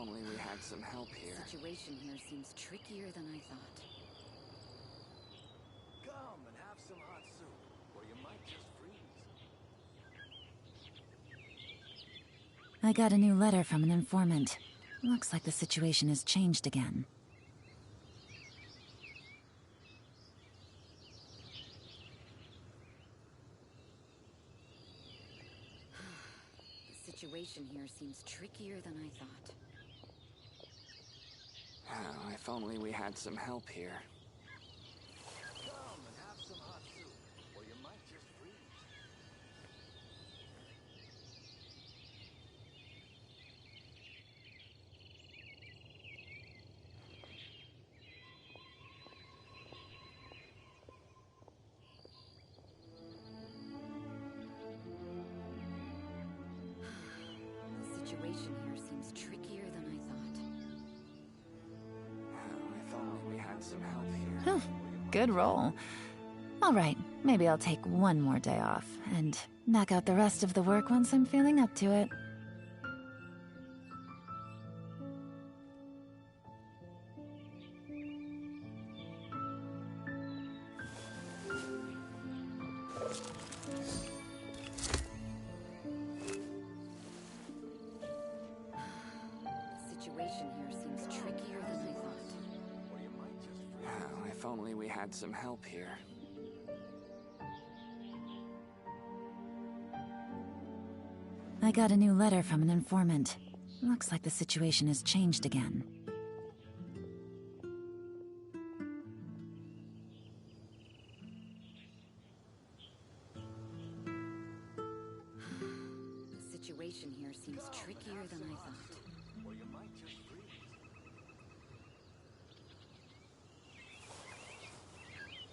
only we had some help here. The situation here seems trickier than I thought. Come and have some hot soup, or you might just freeze. I got a new letter from an informant. Looks like the situation has changed again. The situation here seems trickier than I thought. Oh, if only we had some help here. Come and have some hot soup, or you might just freeze. The situation here seems trickier than I thought. Oh, if only we had some help here. Huh, good roll. All right, maybe I'll take one more day off and knock out the rest of the work once I'm feeling up to it. The situation here seems trickier than I thought. Or you might just freeze. Oh, if only we had some help here. I got a new letter from an informant. Looks like the situation has changed again. The situation here seems trickier than I thought. Or you might just freeze.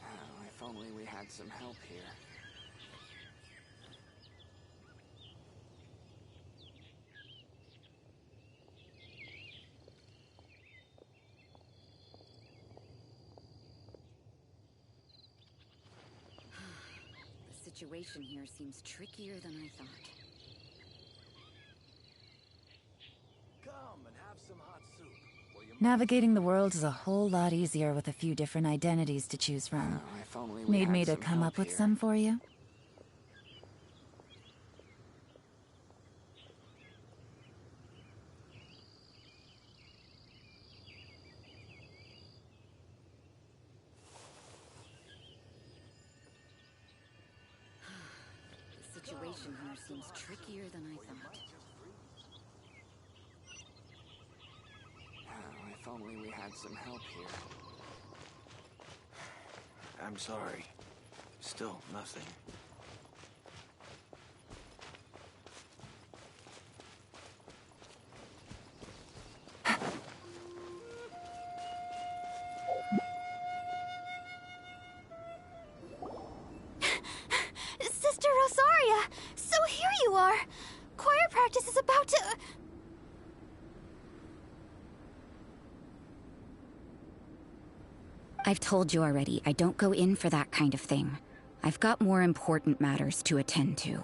Oh, if only we had some help here. The situation here seems trickier than I thought. Come and have some hot soup, or you might. Navigating the world is a whole lot easier with a few different identities to choose from. Oh, if only we Need had me to some come help up with here. some for you? The situation here seems trickier than I thought. Oh, if only we had some help here. I'm sorry. Still nothing. Sister Rosaria! So here you are! Choir practice is about to... I've told you already, I don't go in for that kind of thing. I've got more important matters to attend to.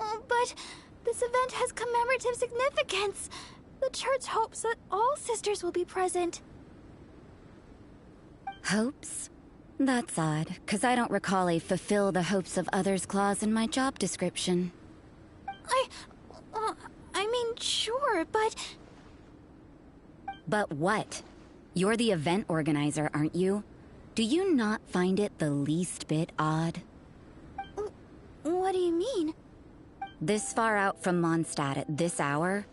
Oh, but this event has commemorative significance. The church hopes that all sisters will be present. Hopes? That's odd, 'cause I don't recall a fulfill the hopes of others clause in my job description. I mean, sure, but... But what? You're the event organizer, aren't you? Do you not find it the least bit odd? What do you mean? This far out from Mondstadt at this hour?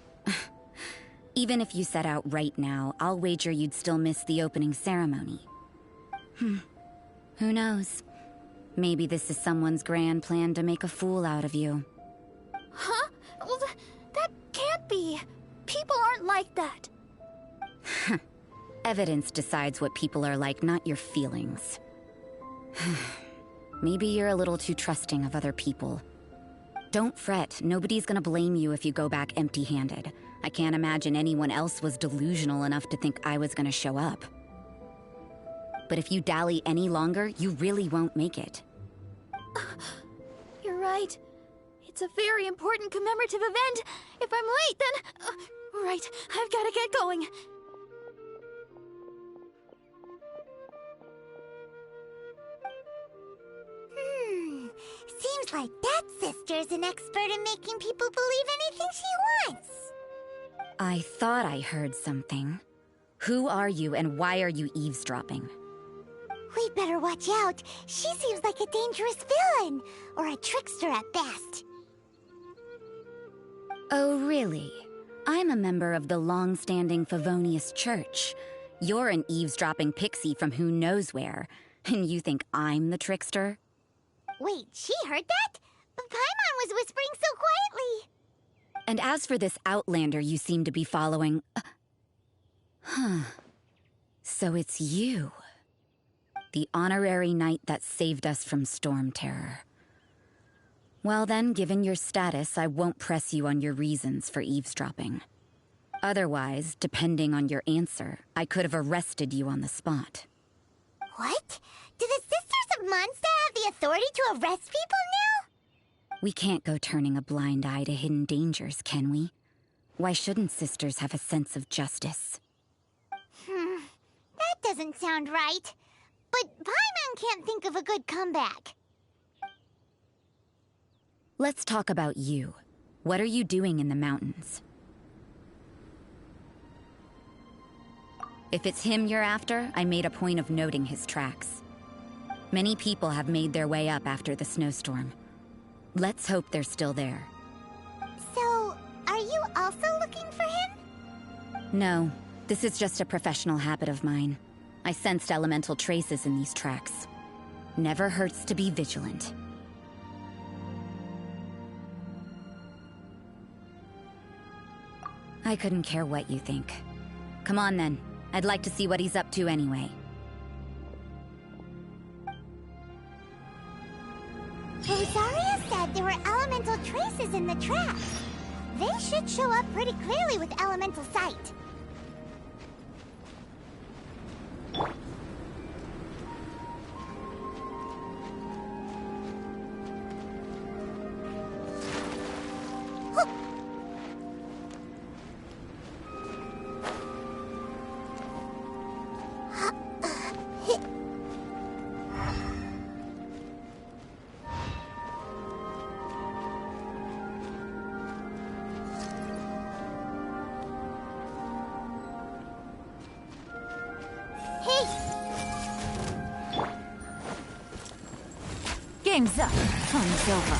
Even if you set out right now, I'll wager you'd still miss the opening ceremony. Who knows? Maybe this is someone's grand plan to make a fool out of you. Huh? Well, that can't be. People aren't like that. Evidence decides what people are like, not your feelings. Maybe you're a little too trusting of other people. Don't fret, nobody's gonna blame you if you go back empty-handed. I can't imagine anyone else was delusional enough to think I was gonna show up. But if you dally any longer, you really won't make it. You're right. It's a very important commemorative event. If I'm late, then... right, I've gotta get going. Seems like that sister's an expert in making people believe anything she wants. I thought I heard something. Who are you and why are you eavesdropping? We'd better watch out. She seems like a dangerous villain, or a trickster at best. Oh, really? I'm a member of the long-standing Favonius Church. You're an eavesdropping pixie from who knows where, and you think I'm the trickster? Wait, she heard that? But Paimon was whispering so quietly. And as for this outlander you seem to be following... So it's you. The honorary knight that saved us from storm terror. Well then, given your status, I won't press you on your reasons for eavesdropping. Otherwise, depending on your answer, I could have arrested you on the spot. What? Do the Sisters of Mondstadt have the authority to arrest people now? We can't go turning a blind eye to hidden dangers, can we? Why shouldn't sisters have a sense of justice? That doesn't sound right. But Paimon can't think of a good comeback. Let's talk about you. What are you doing in the mountains? If it's him you're after, I made a point of noting his tracks. Many people have made their way up after the snowstorm. Let's hope they're still there. So, are you also looking for him? No, this is just a professional habit of mine. I sensed elemental traces in these tracks. Never hurts to be vigilant. I couldn't care what you think. Come on then. I'd like to see what he's up to anyway. Rosaria said there were elemental traces in the tracks. They should show up pretty clearly with elemental sight. Game's up. Fun's over.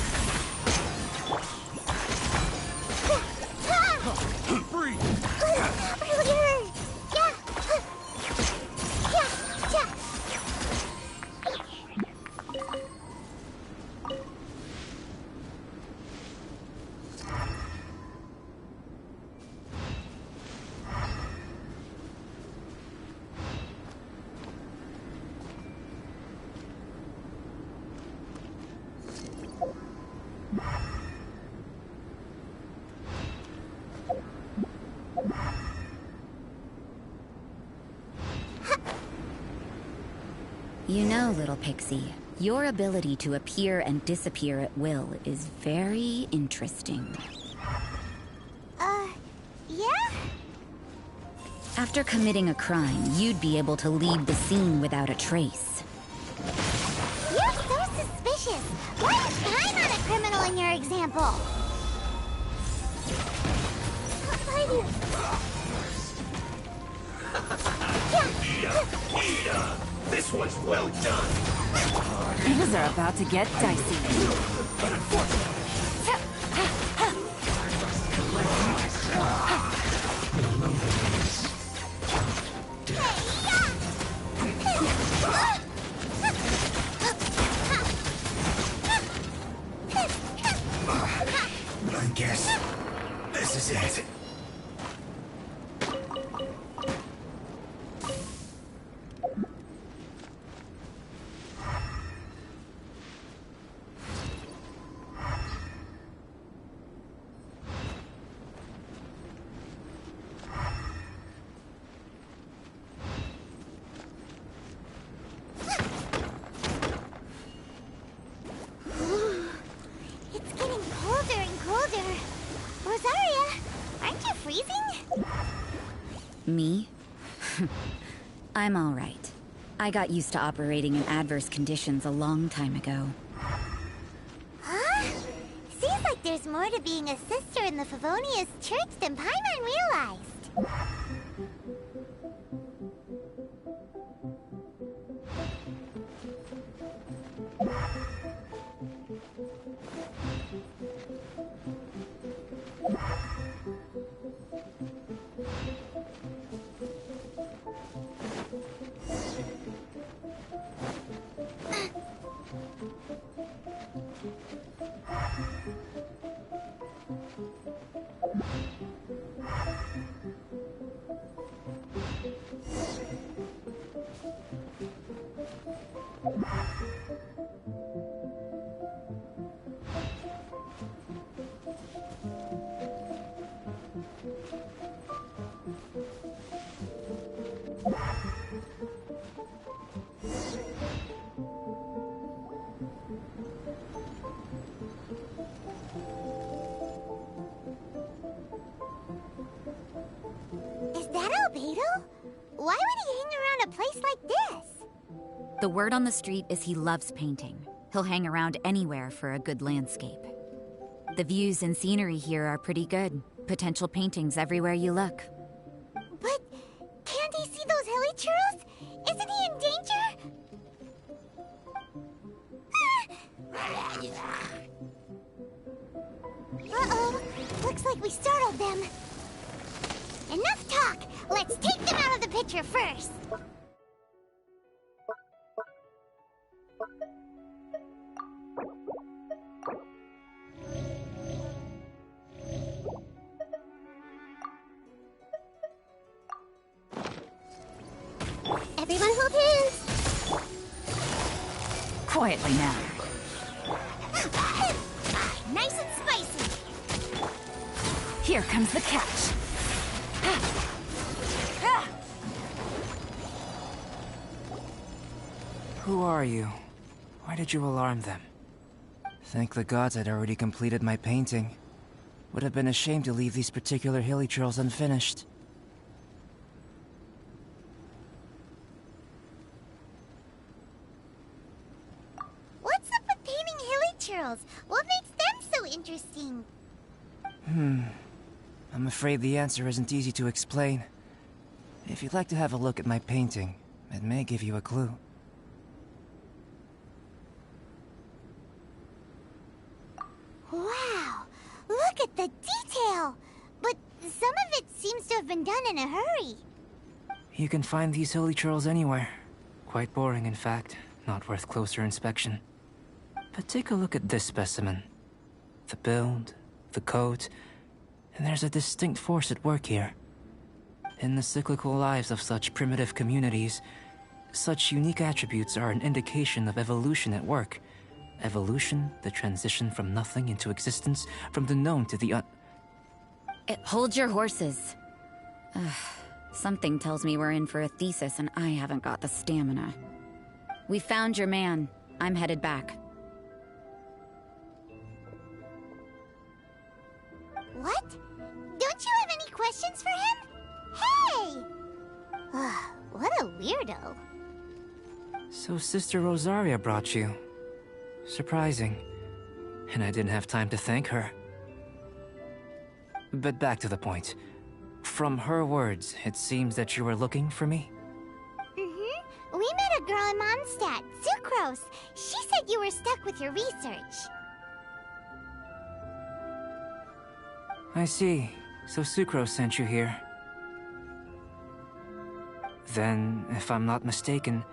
Free! Really hurt. Yeah. You know, little pixie, your ability to appear and disappear at will is very interesting. Yeah? After committing a crime, you'd be able to leave the scene without a trace. You're so suspicious. Why is Paimon a criminal in your example? This one's well done. Things are about to get dicey. I guess this is it. It's getting colder and colder. Rosaria, aren't you freezing? Me? I'm all right. I got used to operating in adverse conditions a long time ago. Huh? Seems like there's more to being a sister in the Favonia's church than Paimon realized. Is that Albedo? Why would he hang around a place like this? The word on the street is he loves painting. He'll hang around anywhere for a good landscape. The views and scenery here are pretty good. Potential paintings everywhere you look. But can't he see those hilichurls? Isn't he in danger? Uh-oh. Looks like we startled them. Enough talk! Let's take them out of the picture first! Everyone hold hands! Quietly now. Nice and spicy! Here comes the catch. Who are you? Why did you alarm them? Thank the gods I'd already completed my painting. Would have been a shame to leave these particular hilichurls unfinished. What's up with painting hilichurls? What makes them so interesting? I'm afraid the answer isn't easy to explain. If you'd like to have a look at my painting, it may give you a clue. Wow! Look at the detail! But some of it seems to have been done in a hurry. You can find these hilichurls anywhere. Quite boring, in fact. Not worth closer inspection. But take a look at this specimen. The build, the coat, and there's a distinct force at work here. In the cyclical lives of such primitive communities, such unique attributes are an indication of evolution at work. Evolution, the transition from nothing into existence, from the known to the Hold your horses. Something tells me we're in for a thesis and I haven't got the stamina. We found your man. I'm headed back. What? Don't you have any questions for him? Hey! What a weirdo. So Sister Rosaria brought you. Surprising. And I didn't have time to thank her. But back to the point. From her words, it seems that you were looking for me? Mm-hmm. We met a girl in Mondstadt, Sucrose. She said you were stuck with your research. I see. So Sucrose sent you here. Then, if I'm not mistaken,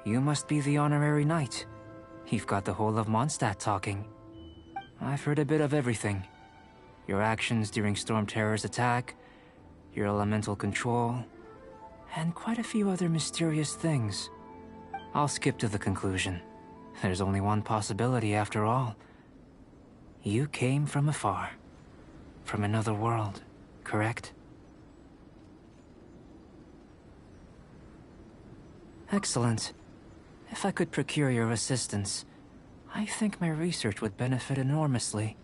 you must be the honorary knight. You've got the whole of Mondstadt talking. I've heard a bit of everything. Your actions during Storm Terror's attack, your elemental control, and quite a few other mysterious things. I'll skip to the conclusion. There's only one possibility after all. You came from afar. From another world, correct? Excellent. If I could procure your assistance, I think my research would benefit enormously.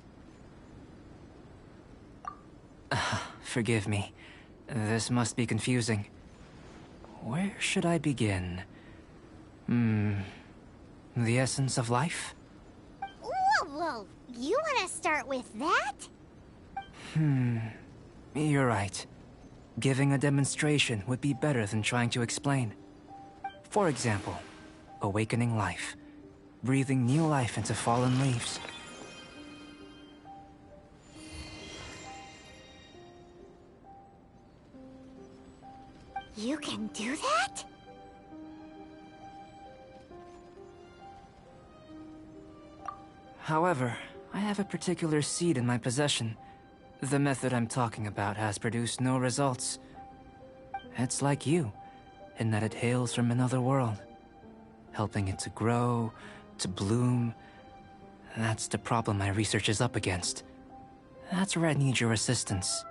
Forgive me. This must be confusing. Where should I begin? The essence of life? Whoa. You want to start with that? You're right. Giving a demonstration would be better than trying to explain. For example, awakening life. Breathing new life into fallen leaves. You can do that? However, I have a particular seed in my possession. The method I'm talking about has produced no results. It's like you, in that it hails from another world. Helping it to grow, to bloom. That's the problem my research is up against. That's where I need your assistance.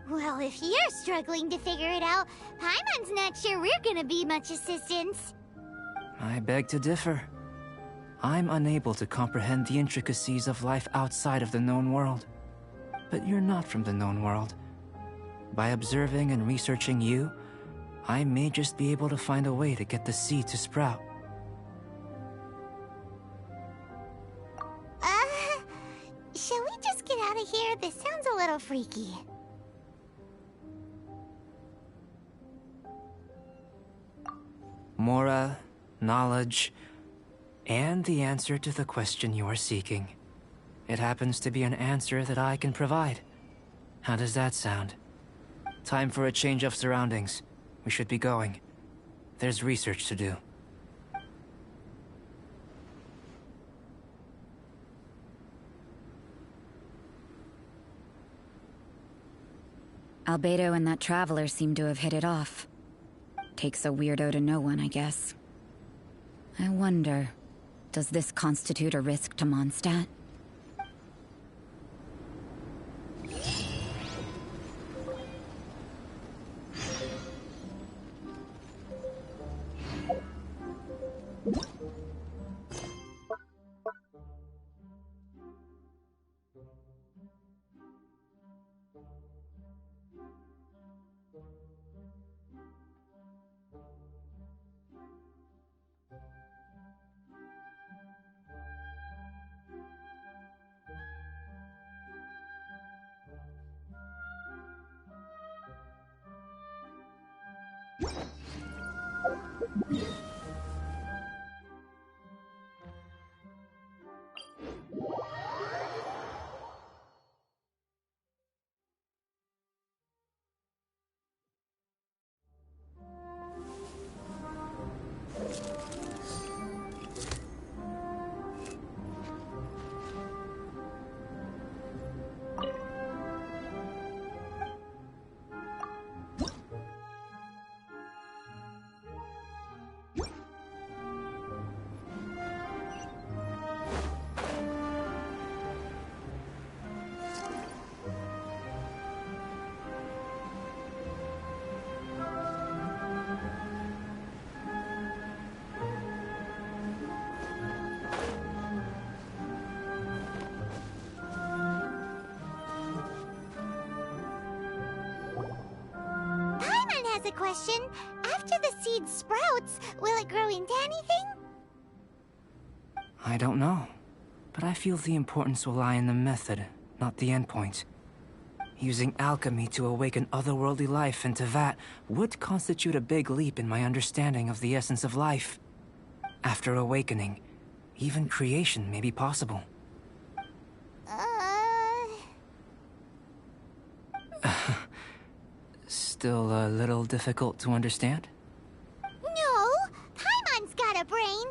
Well, if you're struggling to figure it out, Paimon's not sure we're gonna be much assistance. I beg to differ. I'm unable to comprehend the intricacies of life outside of the known world. But you're not from the known world. By observing and researching you, I may just be able to find a way to get the seed to sprout. Shall we just get out of here? This sounds a little freaky. Mora, knowledge, and the answer to the question you are seeking. It happens to be an answer that I can provide. How does that sound? Time for a change of surroundings. We should be going. There's research to do. Albedo and that traveler seem to have hit it off. Takes a weirdo to know one, I guess. I wonder, does this constitute a risk to Mondstadt? Has a question. After the seed sprouts, will it grow into anything? I don't know, but I feel the importance will lie in the method, not the endpoint. Using alchemy to awaken otherworldly life into that would constitute a big leap in my understanding of the essence of life. After awakening, even creation may be possible. Still a little difficult to understand? No, Paimon's got a brain.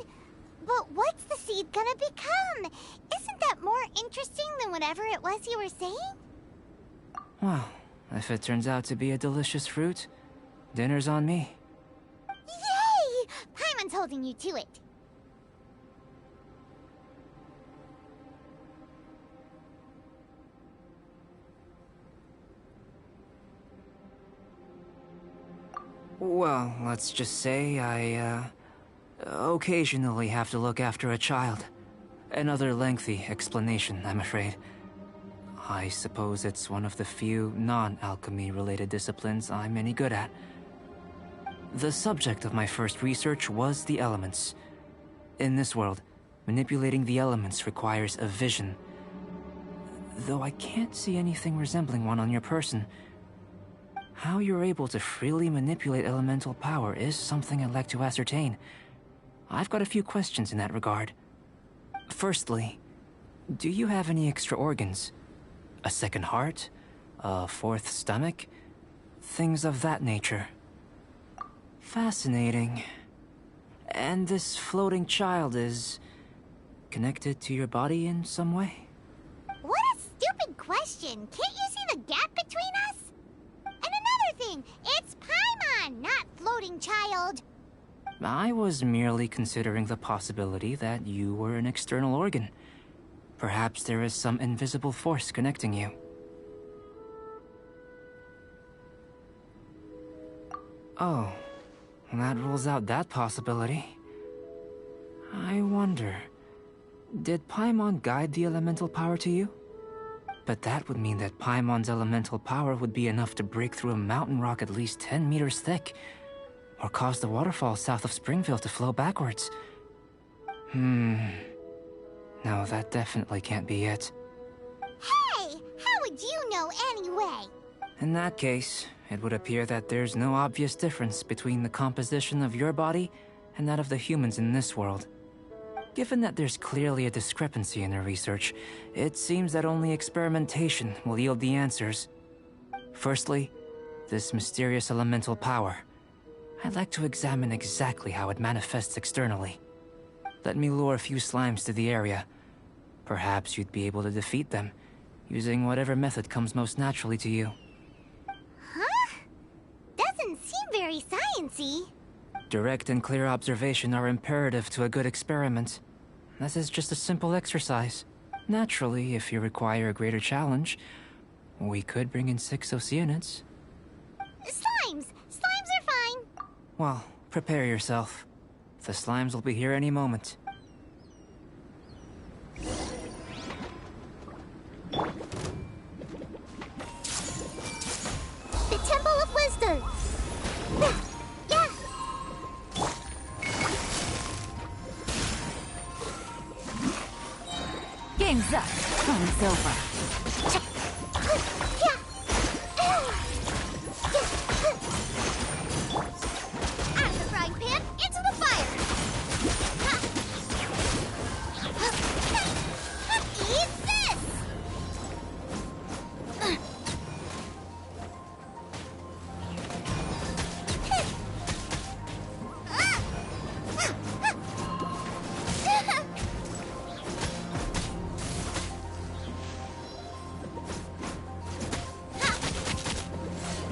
But what's the seed gonna become? Isn't that more interesting than whatever it was you were saying? Well, if it turns out to be a delicious fruit, dinner's on me. Yay! Paimon's holding you to it. Well, let's just say I, occasionally have to look after a child. Another lengthy explanation, I'm afraid. I suppose it's one of the few non-alchemy related disciplines I'm any good at. The subject of my first research was the elements. In this world, manipulating the elements requires a vision. Though I can't see anything resembling one on your person, how you're able to freely manipulate elemental power is something I'd like to ascertain. I've got a few questions in that regard. Firstly, do you have any extra organs? A second heart? A fourth stomach? Things of that nature. Fascinating. And this floating child is connected to your body in some way? What a stupid question! Can't you see the gap between us? And another thing, it's Paimon, not floating child. I was merely considering the possibility that you were an external organ. Perhaps there is some invisible force connecting you. Oh, that rules out that possibility. I wonder, did Paimon guide the elemental power to you? But that would mean that Paimon's elemental power would be enough to break through a mountain rock at least 10 meters thick, or cause the waterfall south of Springfield to flow backwards. No, that definitely can't be it. Hey! How would you know anyway? In that case, it would appear that there's no obvious difference between the composition of your body and that of the humans in this world. Given that there's clearly a discrepancy in the research, it seems that only experimentation will yield the answers. Firstly, this mysterious elemental power. I'd like to examine exactly how it manifests externally. Let me lure a few slimes to the area. Perhaps you'd be able to defeat them, using whatever method comes most naturally to you. Huh? Doesn't seem very sciencey. Direct and clear observation are imperative to a good experiment. This is just a simple exercise. Naturally, if you require a greater challenge, we could bring in 6 Oceanids. Slimes! Slimes are fine! Well, prepare yourself. The slimes will be here any moment. The Temple of Wisdom! Yeah! Game's up. Run's over. Out of the frying pan, into the fire! Eat this!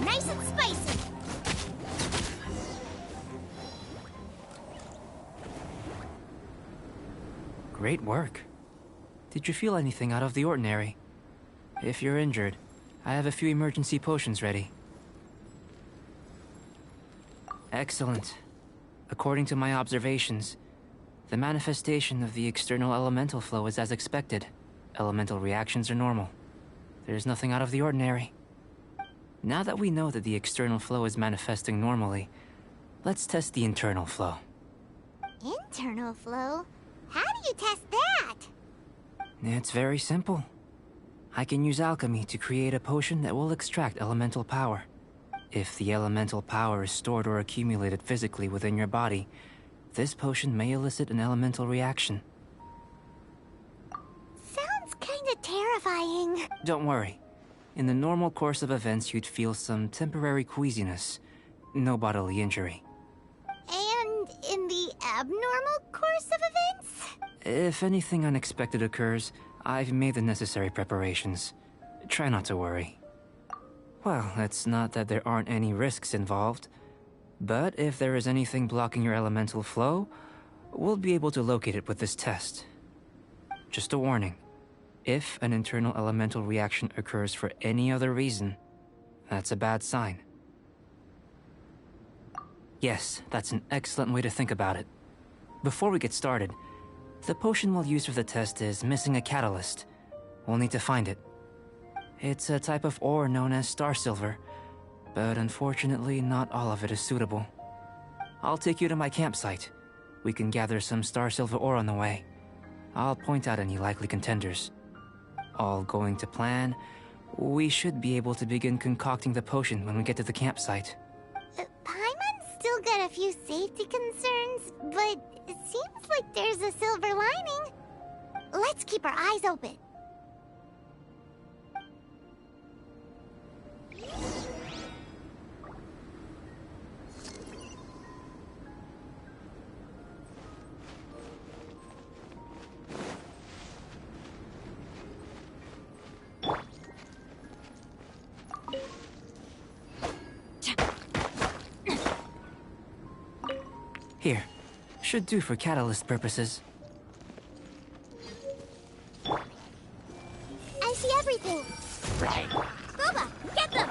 Nice and spicy! Great work. Did you feel anything out of the ordinary? If you're injured, I have a few emergency potions ready. Excellent. According to my observations, the manifestation of the external elemental flow is as expected. Elemental reactions are normal. There's nothing out of the ordinary. Now that we know that the external flow is manifesting normally, let's test the internal flow. Internal flow? How do you test that? It's very simple. I can use alchemy to create a potion that will extract elemental power. If the elemental power is stored or accumulated physically within your body, this potion may elicit an elemental reaction. Sounds kinda terrifying. Don't worry. In the normal course of events, you'd feel some temporary queasiness. No bodily injury. And in the abnormal course of events? If anything unexpected occurs, I've made the necessary preparations. Try not to worry. Well, it's not that there aren't any risks involved. But if there is anything blocking your elemental flow, we'll be able to locate it with this test. Just a warning. If an internal elemental reaction occurs for any other reason, that's a bad sign. Yes, that's an excellent way to think about it. Before we get started, the potion we'll use for the test is missing a catalyst. We'll need to find it. It's a type of ore known as star silver, but unfortunately not all of it is suitable. I'll take you to my campsite. We can gather some star silver ore on the way. I'll point out any likely contenders. All going to plan, we should be able to begin concocting the potion when we get to the campsite. Paimon's still got a few safety concerns, but it seems like there's a silver lining. Let's keep our eyes open. Here. Should do for catalyst purposes. I see everything. Boba, get them!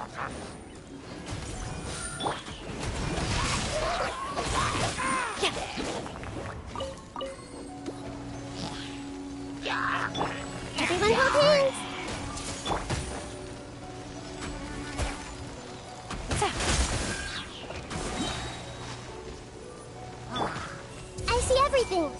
Everyone hold hands! I see everything!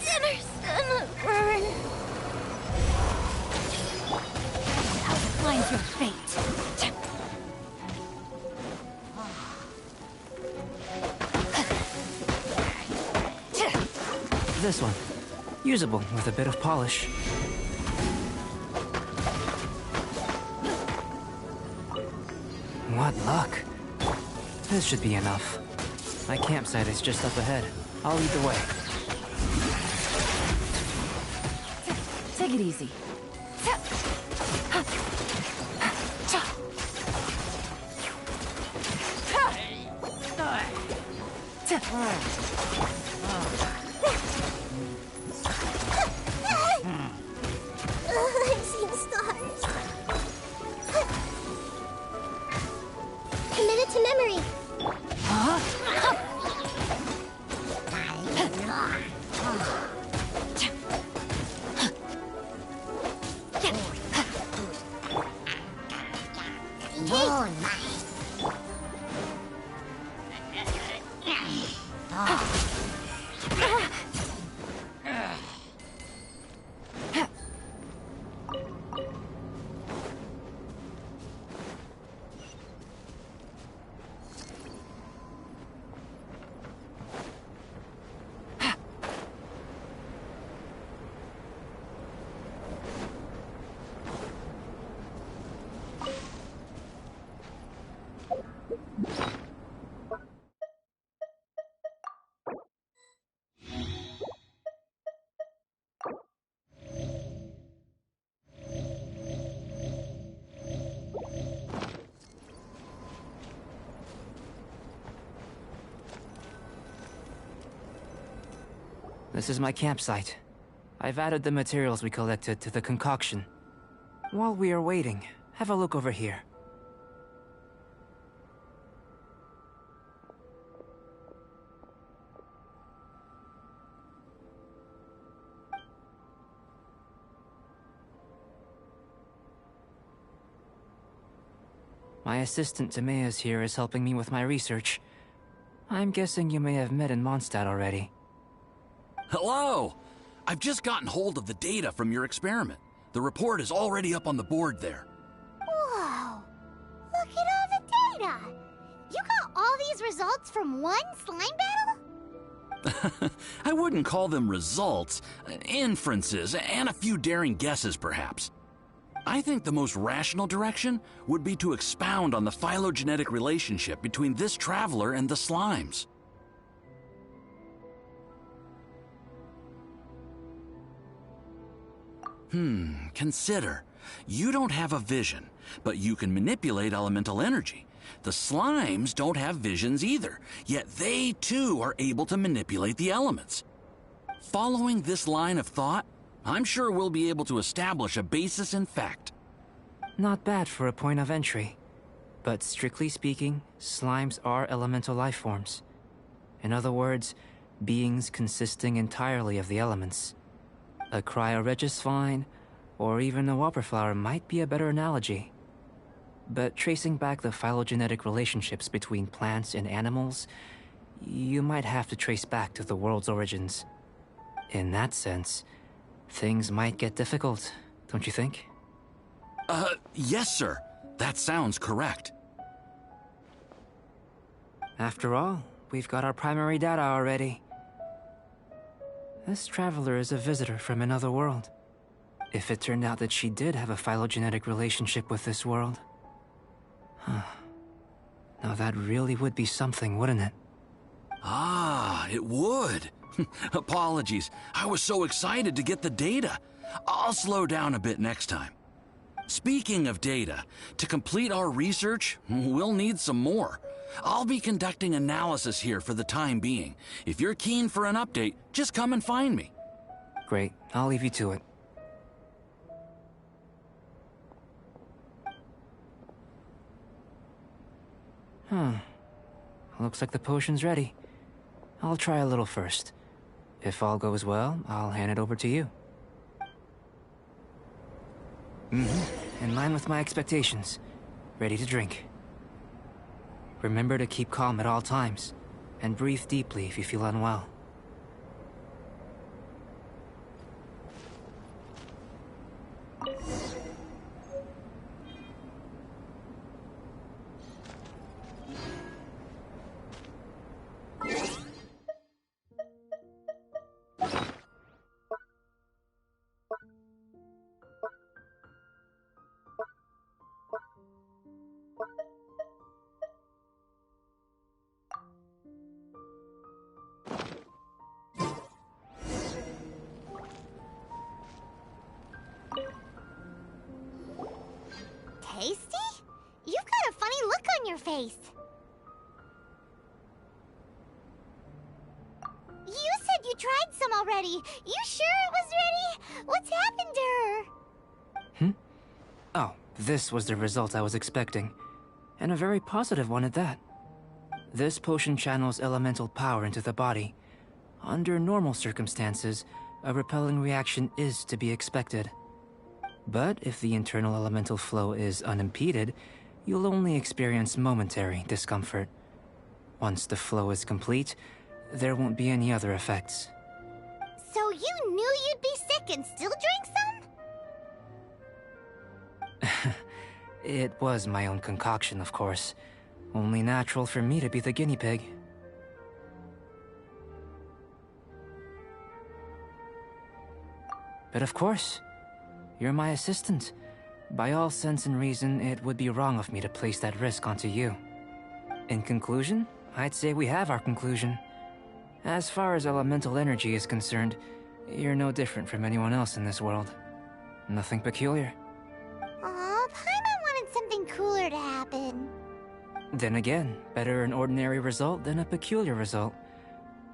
Dinner's gonna burn! Find your fate. This one. Usable with a bit of polish. What luck. This should be enough. My campsite is just up ahead. I'll lead the way. Take it easy. I'm seeing stars. Committed to memory. This is my campsite. I've added the materials we collected to the concoction. While we are waiting, have a look over here. My assistant Timaeus here is helping me with my research. I'm guessing you may have met in Mondstadt already. Hello! I've just gotten hold of the data from your experiment. The report is already up on the board there. Whoa! Look at all the data! You got all these results from one slime battle? I wouldn't call them results, inferences, and a few daring guesses perhaps. I think the most rational direction would be to expound on the phylogenetic relationship between this traveler and the slimes. Consider. You don't have a vision, but you can manipulate elemental energy. The slimes don't have visions either, yet they too are able to manipulate the elements. Following this line of thought, I'm sure we'll be able to establish a basis in fact. Not bad for a point of entry. But strictly speaking, slimes are elemental life forms. In other words, beings consisting entirely of the elements. A cryoregis vine, or even a whopperflower might be a better analogy. But tracing back the phylogenetic relationships between plants and animals, you might have to trace back to the world's origins. In that sense, things might get difficult, don't you think? Yes, sir. That sounds correct. After all, we've got our primary data already. This traveler is a visitor from another world. If it turned out that she did have a phylogenetic relationship with this world... Now that really would be something, wouldn't it? Ah, it would. Apologies. I was so excited to get the data. I'll slow down a bit next time. Speaking of data, to complete our research, we'll need some more. I'll be conducting analysis here for the time being. If you're keen for an update, just come and find me. Great. I'll leave you to it. Looks like the potion's ready. I'll try a little first. If all goes well, I'll hand it over to you. In line with my expectations. Ready to drink. Remember to keep calm at all times, and breathe deeply if you feel unwell. Tasty? You've got a funny look on your face. You said you tried some already. You sure it was ready? What's happened to her? Oh, this was the result I was expecting. And a very positive one at that. This potion channels elemental power into the body. Under normal circumstances, a repelling reaction is to be expected. But if the internal elemental flow is unimpeded, you'll only experience momentary discomfort. Once the flow is complete, there won't be any other effects. So you knew you'd be sick and still drank some? It was my own concoction, of course. Only natural for me to be the guinea pig. But of course, you're my assistant. By all sense and reason, it would be wrong of me to place that risk onto you. In conclusion, I'd say we have our conclusion. As far as elemental energy is concerned, you're no different from anyone else in this world. Nothing peculiar. Aw, Paimon wanted something cooler to happen. Then again, better an ordinary result than a peculiar result.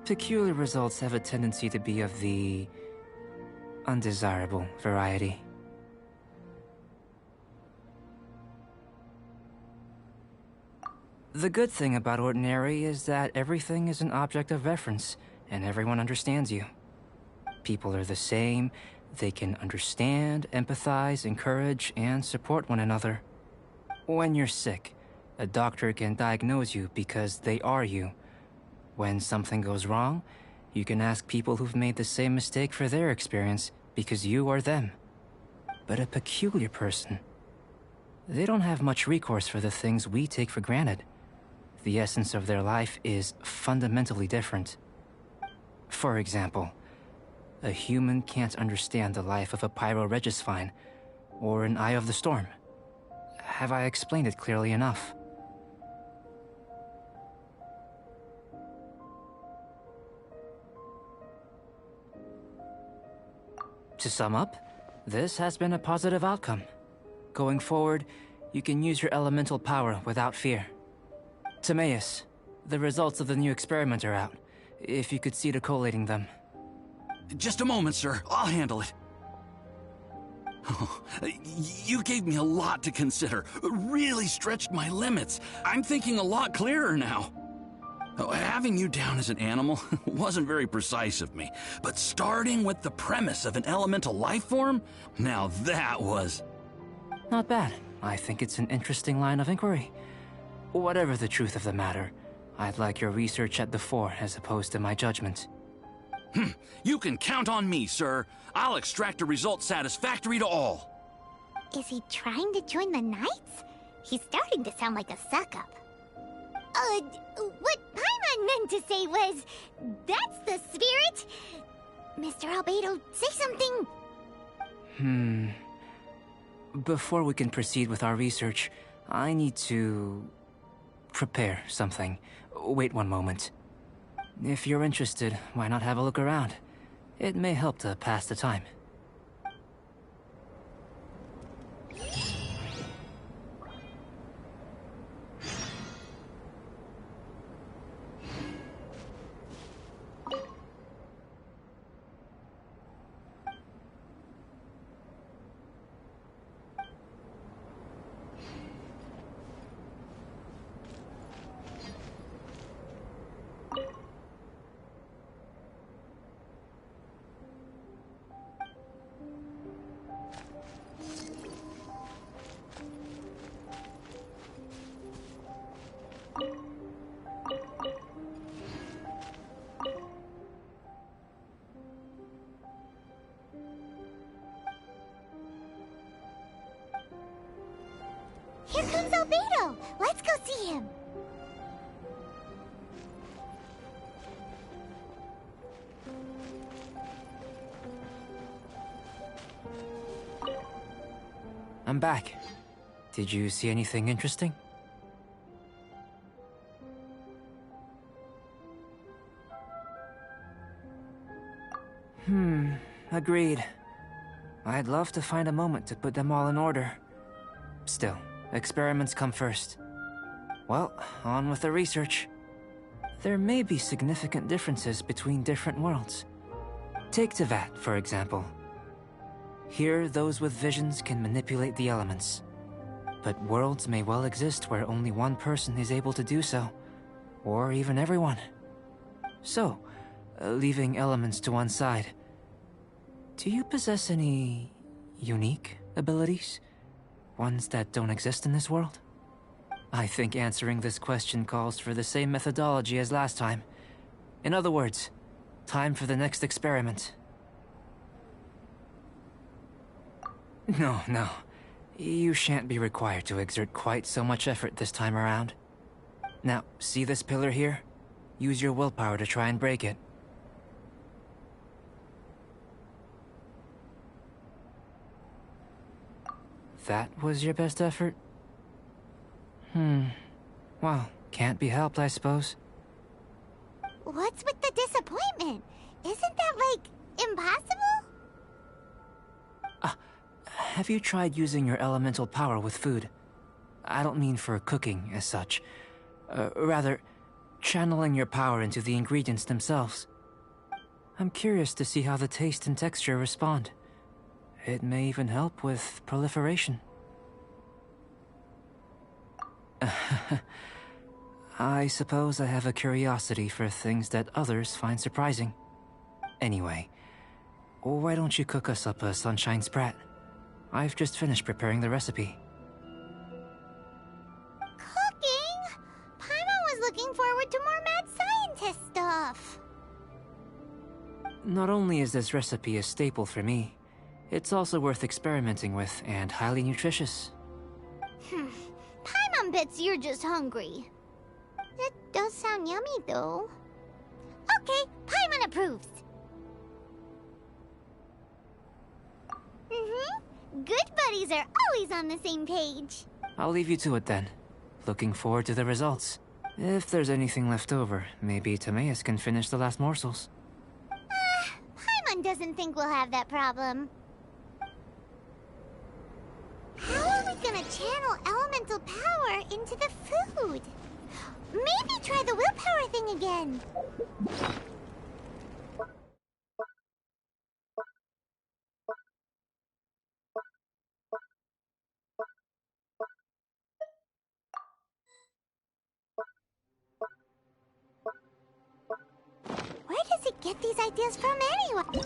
Peculiar results have a tendency to be of the undesirable variety. The good thing about ordinary is that everything is an object of reference, and everyone understands you. People are the same, they can understand, empathize, encourage, and support one another. When you're sick, A doctor can diagnose you because they are you. When something goes wrong, you can ask people who've made the same mistake for their experience because you are them. But a peculiar person, they don't have much recourse for the things we take for granted. The essence of their life is fundamentally different. For example, a human can't understand the life of a Pyro-Regisvine or an Eye of the Storm. Have I explained it clearly enough? To sum up, this has been a positive outcome. Going forward, you can use your elemental power without fear. Timaeus, the results of the new experiment are out. If you could see to collating them. Just a moment, sir. I'll handle it. Oh, you gave me a lot to consider. Really stretched my limits. I'm thinking a lot clearer now. Oh, having you down as an animal wasn't very precise of me, but starting with the premise of an elemental life form, now that was... Not bad. I think it's an interesting line of inquiry. Whatever the truth of the matter, I'd like your research at the fore as opposed to my judgment. You can count on me, sir. I'll extract a result satisfactory to all. Is he trying to join the Knights? He's starting to sound like a suck-up. What Paimon meant to say was, that's the spirit! Mr. Albedo, say something! Before we can proceed with our research, I need to... prepare something. Wait one moment. If you're interested, why not have a look around? It may help to pass the time. Here comes Albedo! Let's go see him! I'm back. Did you see anything interesting? Agreed. I'd love to find a moment to put them all in order. Still, experiments come first. Well, on with the research. There may be significant differences between different worlds. Take Tevat, for example. Here, those with visions can manipulate the elements. But worlds may well exist where only one person is able to do so. Or even everyone. So, leaving elements to one side, do you possess any... unique abilities? Ones that don't exist in this world? I think answering this question calls for the same methodology as last time. In other words, time for the next experiment. No. You shan't be required to exert quite so much effort this time around. Now, see this pillar here? Use your willpower to try and break it. That was your best effort? Well, can't be helped, I suppose. What's with the disappointment? Isn't that, like, impossible? Have you tried using your elemental power with food? I don't mean for cooking, as such. Rather, channeling your power into the ingredients themselves. I'm curious to see how the taste and texture respond. It may even help with proliferation. I suppose I have a curiosity for things that others find surprising. Anyway, why don't you cook us up a sunshine sprat? I've just finished preparing the recipe. Cooking? looking forward to more mad scientist stuff. Not only is this recipe a staple for me, it's also worth experimenting with and highly nutritious. Paimon bets you're just hungry. That does sound yummy, though. Okay, Paimon approves. Good buddies are always on the same page. I'll leave you to it then. Looking forward to the results. If there's anything left over, maybe Timaeus can finish the last morsels. Paimon doesn't think we'll have that problem. How are we gonna channel elemental power into the food? Maybe try the willpower thing again. Where does it get these ideas from anyway?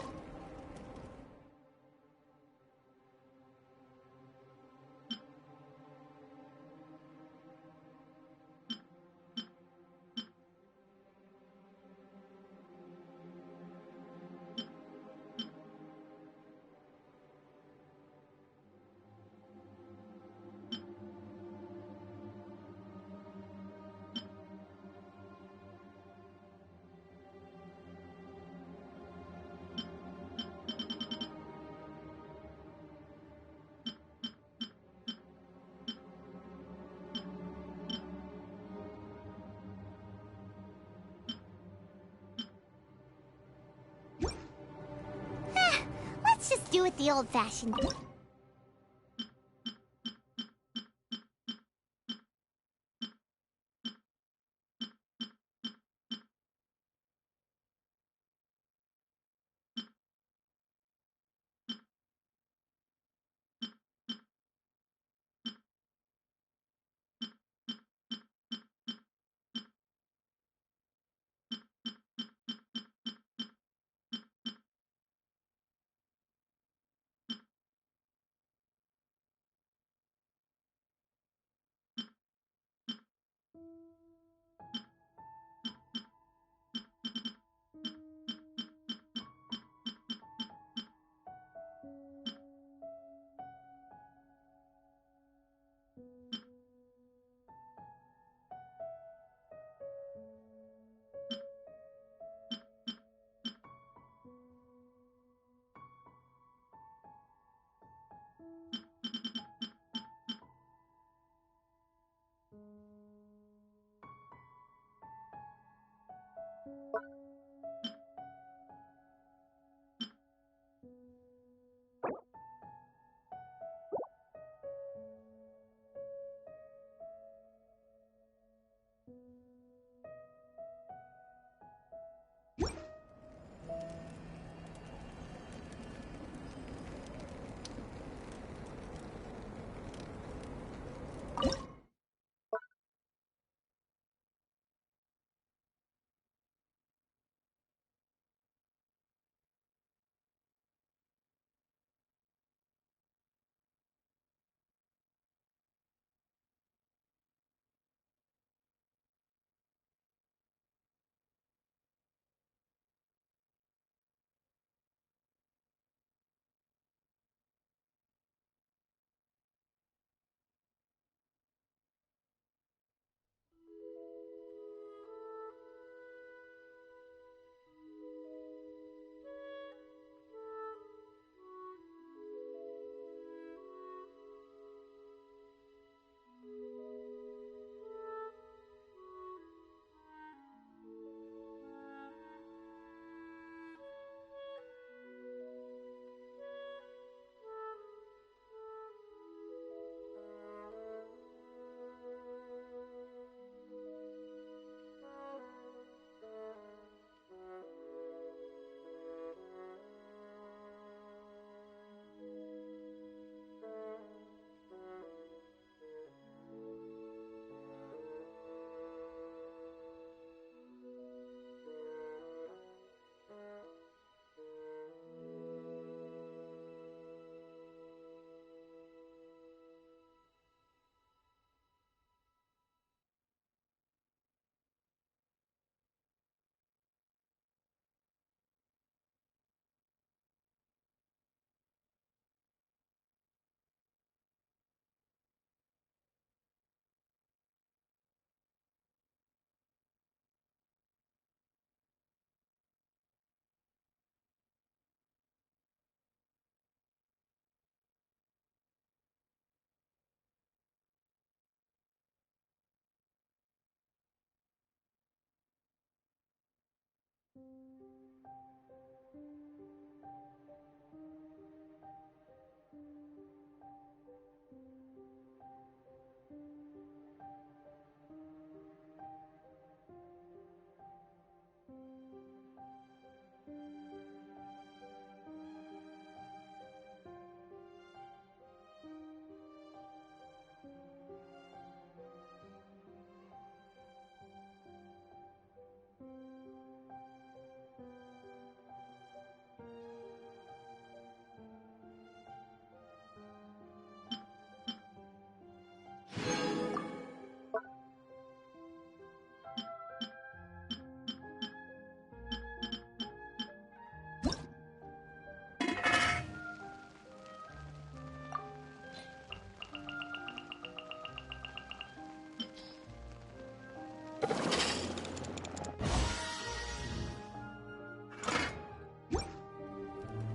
Let's just do it the old-fashioned way.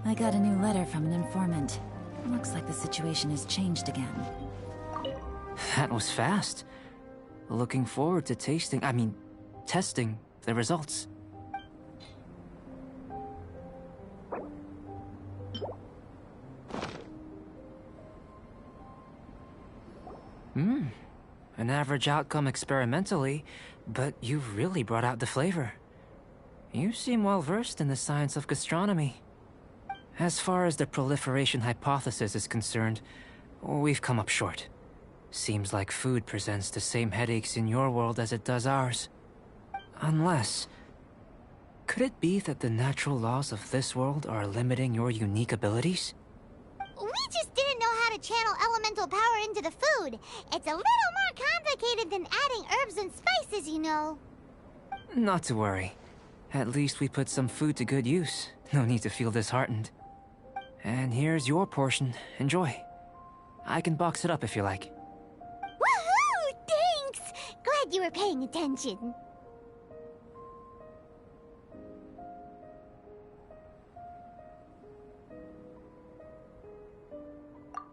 I got a new letter from an informant. Looks like the situation has changed again. That was fast. Looking forward to testing the results. An average outcome experimentally, but you've really brought out the flavor. You seem well versed in the science of gastronomy. As far as the proliferation hypothesis is concerned, we've come up short. Seems like food presents the same headaches in your world as it does ours. Unless... could it be that the natural laws of this world are limiting your unique abilities? We just didn't know how to channel elemental power into the food. It's a little more complicated than adding herbs and spices, you know. Not to worry. At least we put some food to good use. No need to feel disheartened. And here's your portion. Enjoy. I can box it up if you like. Woohoo! Thanks! Glad you were paying attention.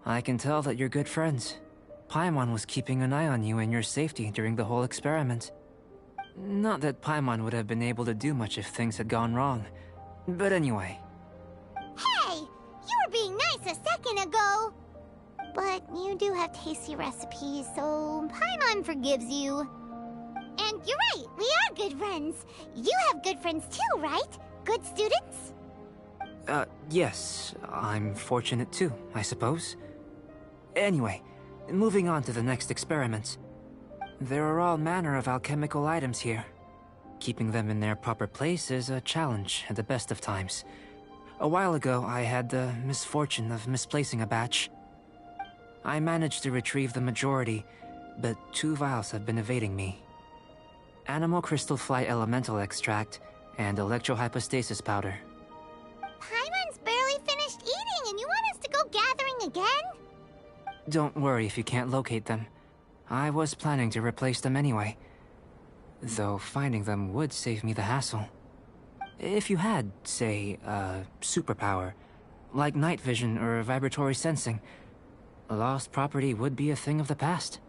I can tell that you're good friends. Paimon was keeping an eye on you and your safety during the whole experiment. Not that Paimon would have been able to do much if things had gone wrong. But anyway. Hey! You were being nice a second ago! But you do have tasty recipes, so Paimon forgives you. And you're right, we are good friends. You have good friends too, right? Good students? Yes. I'm fortunate too, I suppose. Anyway, moving on to the next experiment. There are all manner of alchemical items here. Keeping them in their proper place is a challenge at the best of times. A while ago, I had the misfortune of misplacing a batch. I managed to retrieve the majority, but 2 vials have been evading me. Animal crystal fly elemental extract and electrohypostasis powder. Paimon's barely finished eating and you want us to go gathering again? Don't worry if you can't locate them. I was planning to replace them anyway. Though finding them would save me the hassle. If you had, say, a superpower, like night vision or vibratory sensing, lost property would be a thing of the past.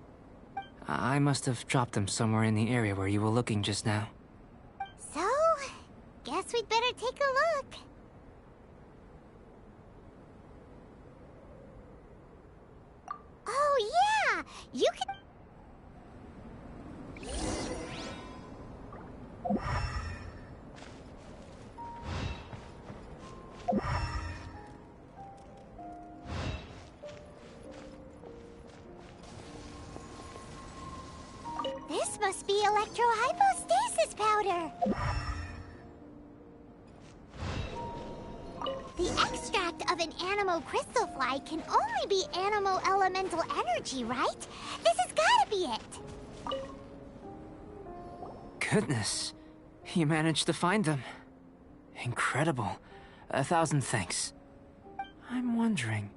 I must have dropped them somewhere in the area where you were looking just now. So, guess we'd better take a look. Oh yeah! You can... This must be electrohypostasis powder. The extract of an animo crystal fly can only be animo elemental energy, right? This has gotta be it. Goodness, you managed to find them. Incredible. 1,000 thanks. I'm wondering,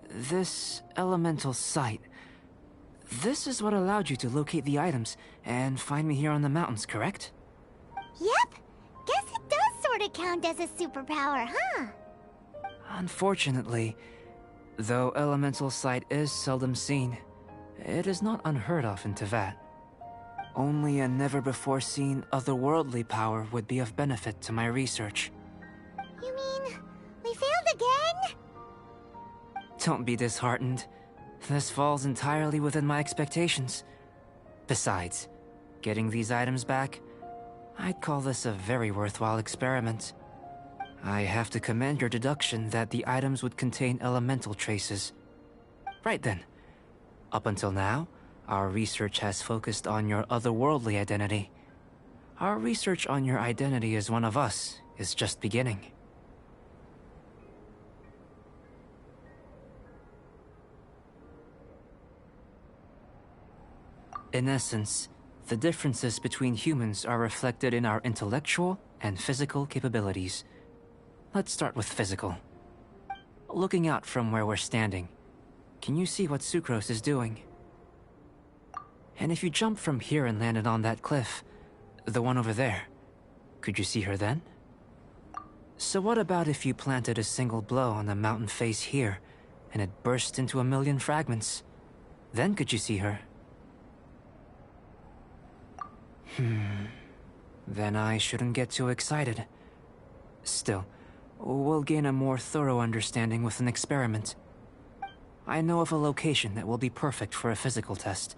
this elemental sight, this is what allowed you to locate the items and find me here on the mountains, correct? Yep. Guess it does sort of count as a superpower, huh? Unfortunately, though elemental sight is seldom seen, it is not unheard of in Teyvat. Only a never-before-seen otherworldly power would be of benefit to my research. You mean we failed again? Don't be disheartened. This falls entirely within my expectations. Besides, getting these items back, I'd call this a very worthwhile experiment. I have to commend your deduction that the items would contain elemental traces. Right then. Up until now, our research has focused on your otherworldly identity. Our research on your identity as one of us is just beginning. In essence, the differences between humans are reflected in our intellectual and physical capabilities. Let's start with physical. Looking out from where we're standing, can you see what Sucrose is doing? And if you jump from here and landed on that cliff, the one over there, could you see her then? So what about if you planted a single blow on the mountain face here, and it burst into 1,000,000 fragments? Then could you see her? Then I shouldn't get too excited. Still, we'll gain a more thorough understanding with an experiment. I know of a location that will be perfect for a physical test.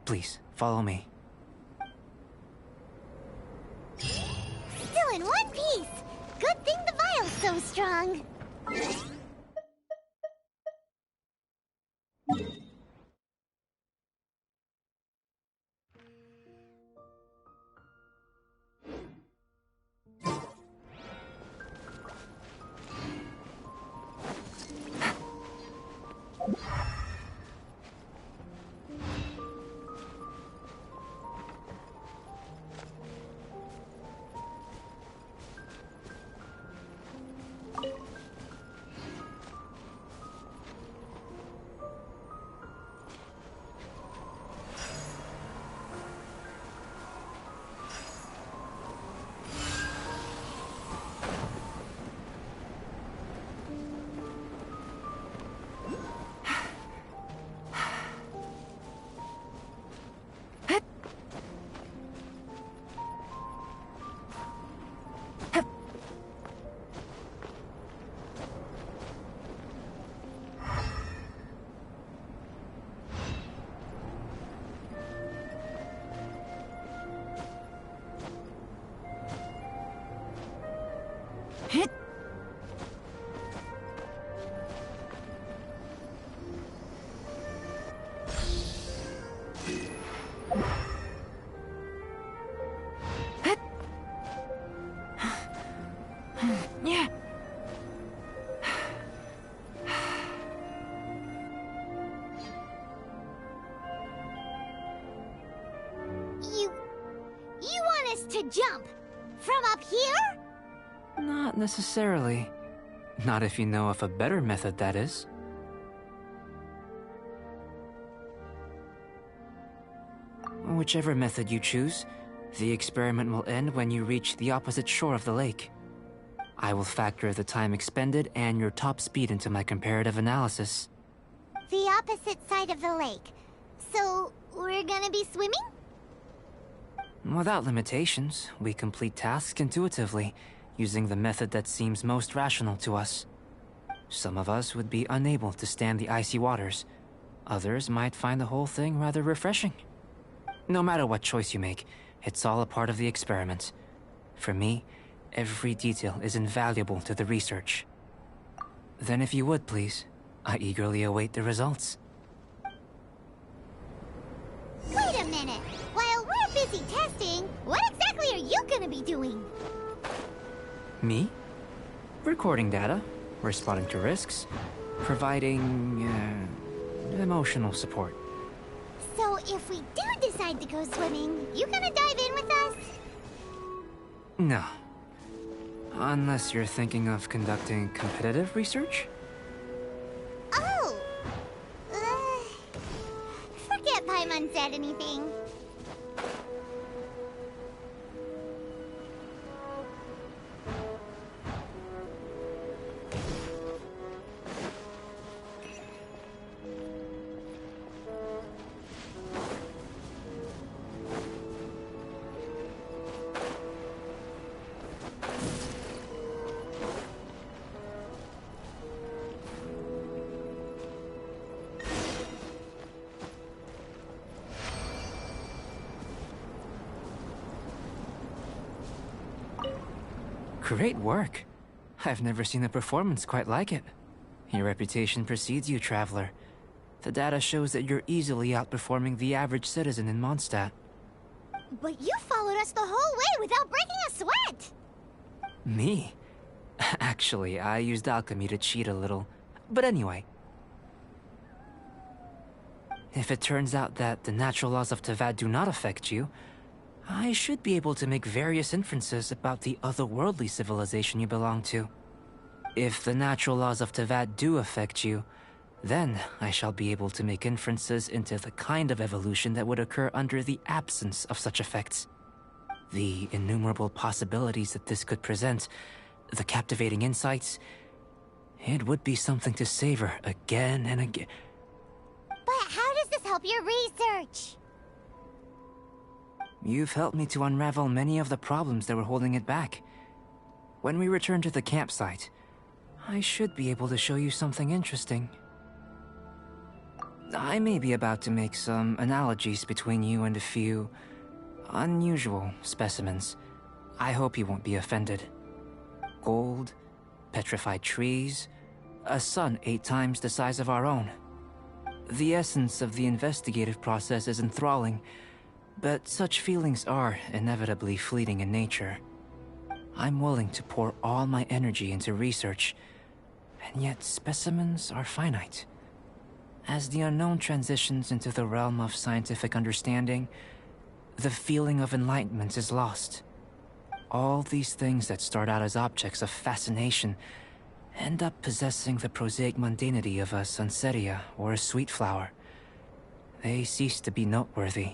Please, follow me. Still in one piece! Good thing the vial's so strong. You want us to jump? From up here? Not necessarily. Not if you know of a better method, that is. Whichever method you choose, the experiment will end when you reach the opposite shore of the lake. I will factor the time expended and your top speed into my comparative analysis. The opposite side of the lake. So, we're gonna be swimming? Without limitations, we complete tasks intuitively, using the method that seems most rational to us. Some of us would be unable to stand the icy waters. Others might find the whole thing rather refreshing. No matter what choice you make, it's all a part of the experiment. For me, every detail is invaluable to the research. Then if you would, please, I eagerly await the results. Wait a minute! While we're busy testing, what exactly are you gonna be doing? Me? Recording data, responding to risks, providing, emotional support. So if we do decide to go swimming, you gonna dive in with us? No. Unless you're thinking of conducting competitive research? Oh! Forget Paimon said anything. Great work. I've never seen a performance quite like it. Your reputation precedes you, Traveler. The data shows that you're easily outperforming the average citizen in Mondstadt. But you followed us the whole way without breaking a sweat! Me? Actually, I used alchemy to cheat a little. But anyway. If it turns out that the natural laws of Tavad do not affect you, I should be able to make various inferences about the otherworldly civilization you belong to. If the natural laws of Tavad do affect you, then I shall be able to make inferences into the kind of evolution that would occur under the absence of such effects. The innumerable possibilities that this could present, the captivating insights, it would be something to savor again and again. But how does this help your research? You've helped me to unravel many of the problems that were holding it back. When we return to the campsite, I should be able to show you something interesting. I may be about to make some analogies between you and a few unusual specimens. I hope you won't be offended. Gold, petrified trees, a sun 8 times the size of our own. The essence of the investigative process is enthralling, but such feelings are inevitably fleeting in nature. I'm willing to pour all my energy into research, and yet specimens are finite. As the unknown transitions into the realm of scientific understanding, the feeling of enlightenment is lost. All these things that start out as objects of fascination end up possessing the prosaic mundanity of a sunsetia or a sweet flower. They cease to be noteworthy.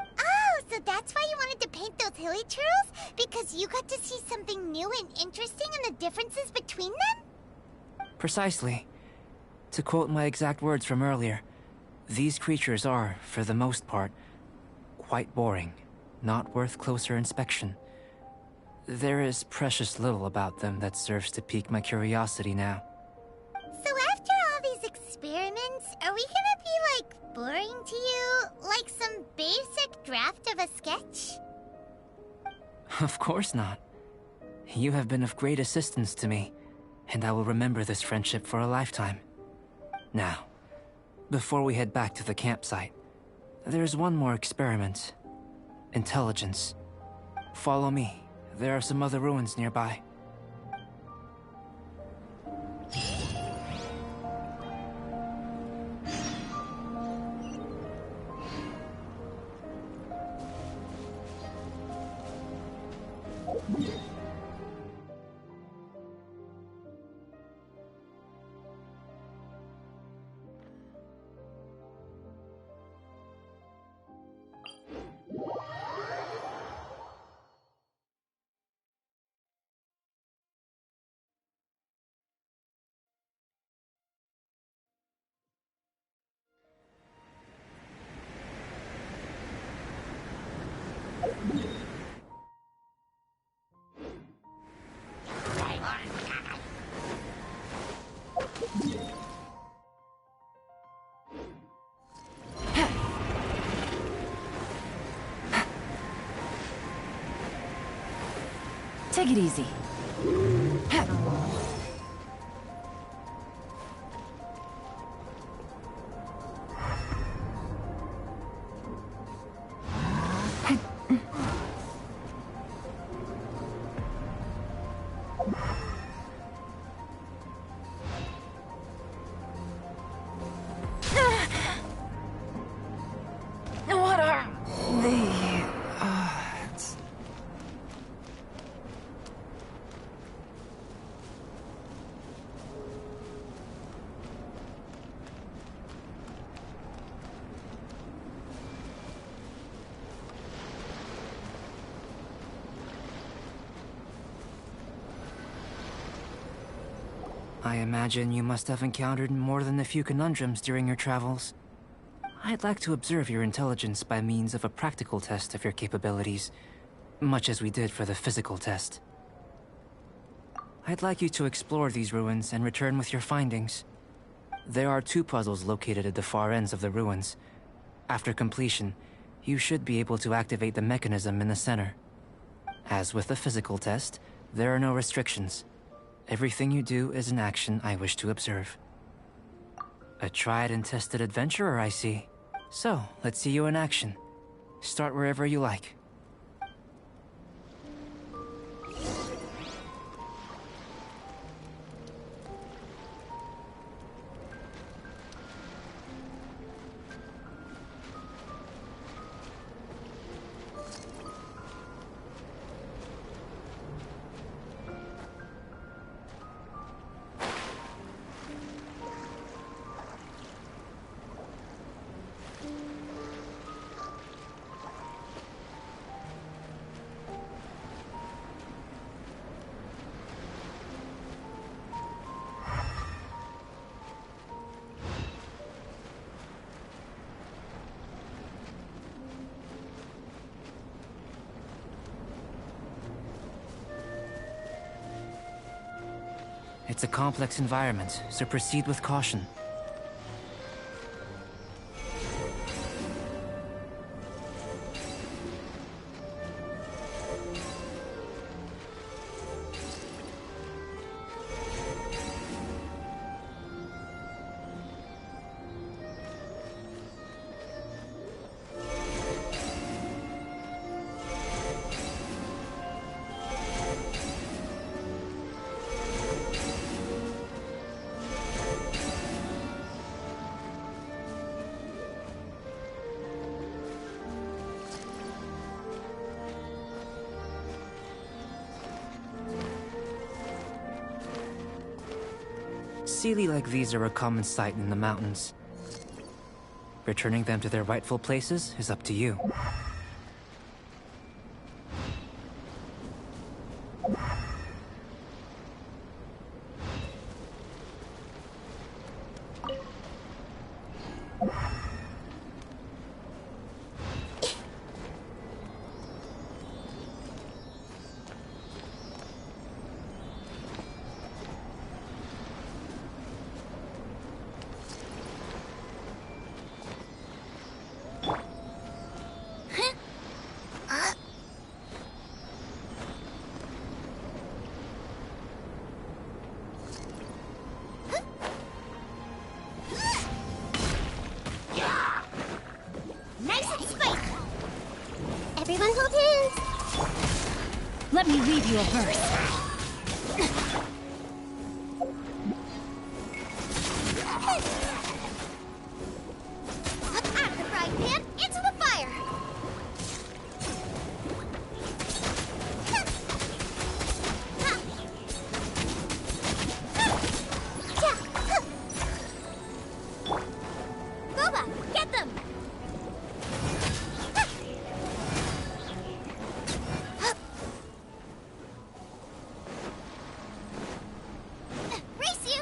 Oh, so that's why you wanted to paint those hilly churls? Because you got to see something new and interesting in the differences between them? Precisely. To quote my exact words from earlier, these creatures are, for the most part, quite boring, not worth closer inspection. There is precious little about them that serves to pique my curiosity now. So after all these experiments, are we gonna be, like, boring to you? Like some basic draft of a sketch? Of course not. You have been of great assistance to me, and I will remember this friendship for a lifetime. Now, before we head back to the campsite, there's one more experiment. Intelligence. Follow me. There are some other ruins nearby. Take it easy. What are the odds? I imagine you must have encountered more than a few conundrums during your travels. I'd like to observe your intelligence by means of a practical test of your capabilities, much as we did for the physical test. I'd like you to explore these ruins and return with your findings. There are 2 puzzles located at the far ends of the ruins. After completion, you should be able to activate the mechanism in the center. As with the physical test, There are no restrictions. Everything you do is an action I wish to observe. A tried and tested adventurer, I see. So, let's see you in action. Start wherever you like. It's a complex environment, so proceed with caution. Sealy like these are a common sight in the mountains. Returning them to their rightful places is up to you. Nice and spicy. Everyone hold hands. Let me read you a verse. Out of the frying pan, into the fire. Boba, get them! Race you!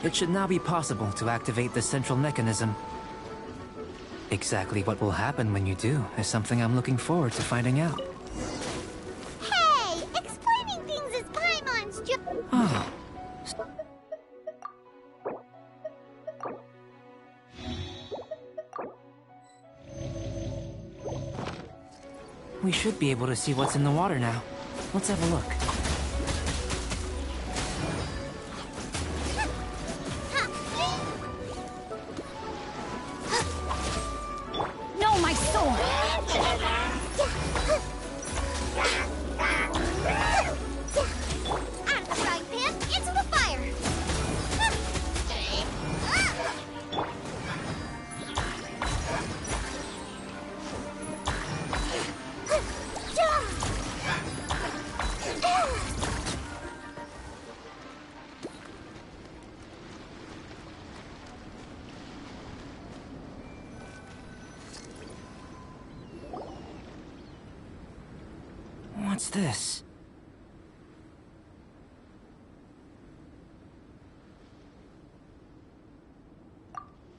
It should now be possible to activate the central mechanism. Exactly what will happen when you do is something I'm looking forward to finding out. Hey! Explaining things is Paimon's job! Oh. We should be able to see what's in the water now. Let's have a look. No, my sword! Out of the frying pan, into the fire! What's this?